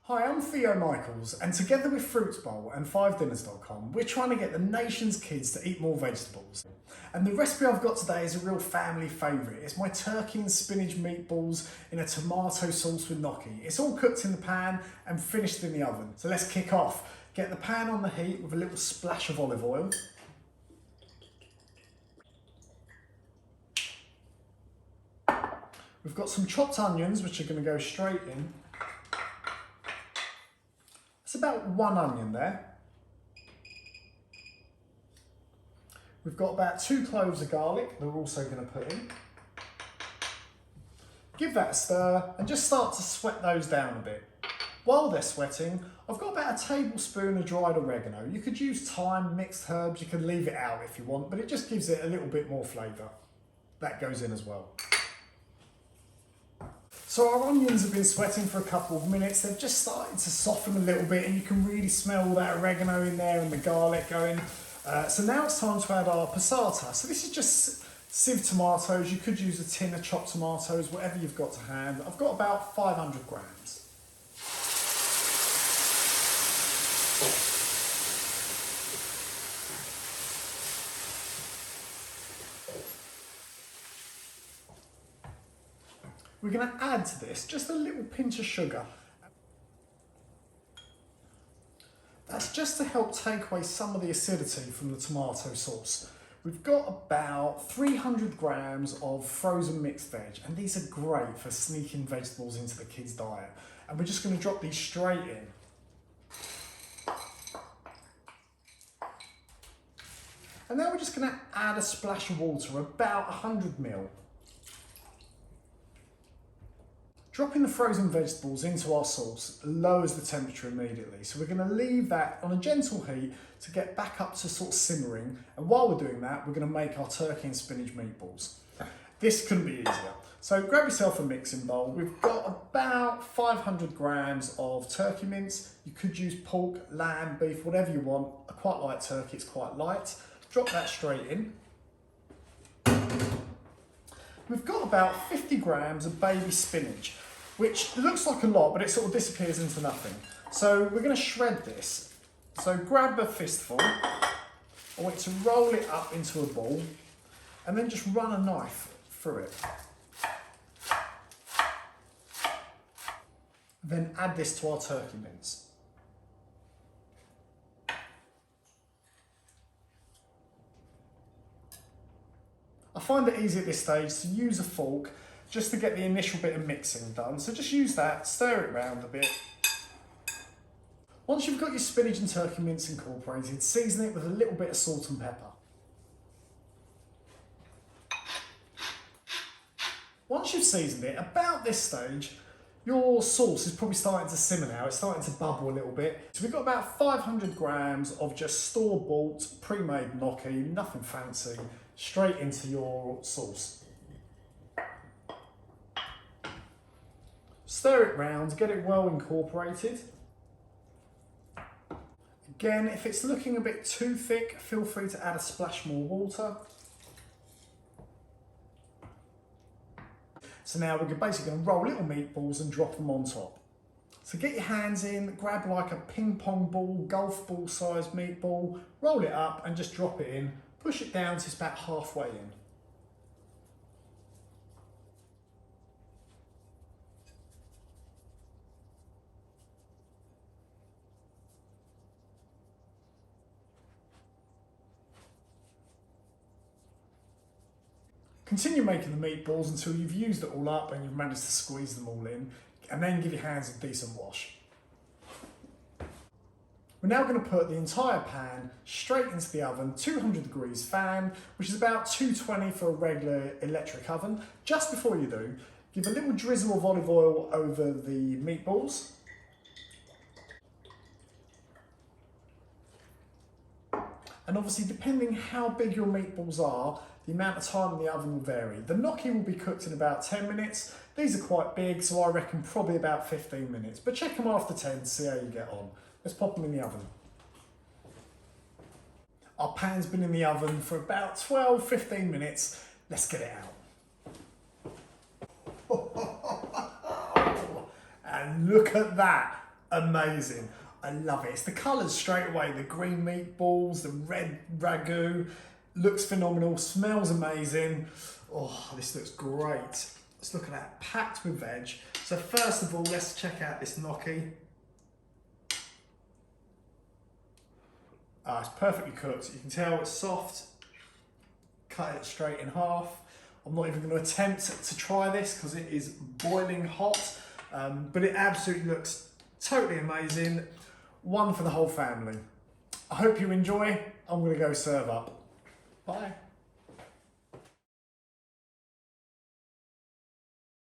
Hi, I'm Theo and together with Fruits Bowl and 5dinners.com, we're trying to get the nation's kids to eat more vegetables. And the recipe I've got today is a real family favourite. It's my turkey and spinach meatballs in a tomato sauce with gnocchi. It's all cooked in the pan and finished in the oven. So let's kick off. Get the pan on the heat with a little splash of olive oil. We've got some chopped onions which are going to go straight in. It's about one onion there. We've got about 2 cloves of garlic that we're also going to put in. Give that a stir and just start to sweat those down a bit. While they're sweating, I've got about a tablespoon of dried oregano. You could use thyme, mixed herbs, you could leave it out if you want, but it just gives it a little bit more flavour. That goes in as well. So our onions have been sweating for a couple of minutes. They've just started to soften a little bit and you can really smell all that oregano in there and the garlic going. So now it's time to add our passata. So this is just sieved tomatoes. You could use a tin of chopped tomatoes, whatever you've got to hand. I've got about 500 grams. We're going to add to this just a little pinch of sugar. That's just to help take away some of the acidity from the tomato sauce. We've got about 300 grams of frozen mixed veg, and these are great for sneaking vegetables into the kids' diet. And we're just going to drop these straight in. And now we're just going to add a splash of water, about 100 ml. Dropping the frozen vegetables into our sauce lowers the temperature immediately. So we're going to leave that on a gentle heat to get back up to sort of simmering. And while we're doing that, we're going to make our turkey and spinach meatballs. This couldn't be easier. So grab yourself a mixing bowl. We've got about 500 grams of turkey mince. You could use pork, lamb, beef, whatever you want. I quite like turkey, it's quite light. Drop that straight in. We've got about 50 grams of baby spinach, which looks like a lot, but it sort of disappears into nothing. So we're going to shred this. So grab a fistful. I want you to roll it up into a ball and then just run a knife through it. Then add this to our turkey mince. I find it easy at this stage to use a fork just to get the initial bit of mixing done. So just use that, stir it around a bit. Once you've got your spinach and turkey mince incorporated, season it with a little bit of salt and pepper. Once you've seasoned it, about this stage, your sauce is probably starting to simmer now. It's starting to bubble a little bit. So we've got about 500 grams of just store-bought, pre-made gnocchi, nothing fancy, straight into your sauce. Stir it round, get it well incorporated. Again, if it's looking a bit too thick, feel free to add a splash more water. So now we're basically going to roll little meatballs and drop them on top. So get your hands in, grab like a ping pong ball, golf ball sized meatball, roll it up and just drop it in, push it down to it's about halfway in. Continue making the meatballs until you've used it all up and you've managed to squeeze them all in, and then give your hands a decent wash. We're now going to put the entire pan straight into the oven, 200 degrees fan, which is about 220 for a regular electric oven. Just before you do, give a little drizzle of olive oil over the meatballs. And obviously, depending how big your meatballs are, the amount of time in the oven will vary. The gnocchi will be cooked in about 10 minutes. These are quite big, so I reckon probably about 15 minutes. But check them after 10 to see how you get on. Let's pop them in the oven. Our pan's been in the oven for about 12-15 minutes. Let's get it out. And look at that. Amazing. I love it. It's the colours straight away. The green meatballs, the red ragu. Looks phenomenal, smells amazing. Oh, this looks great. Let's look at that, packed with veg. So first of all, let's check out this gnocchi. It's perfectly cooked. You can tell it's soft. Cut it straight in half. I'm not even going to attempt to try this because it is boiling hot, but it absolutely looks totally amazing. One for the whole family. I hope you enjoy. I'm going to go serve up. Bye.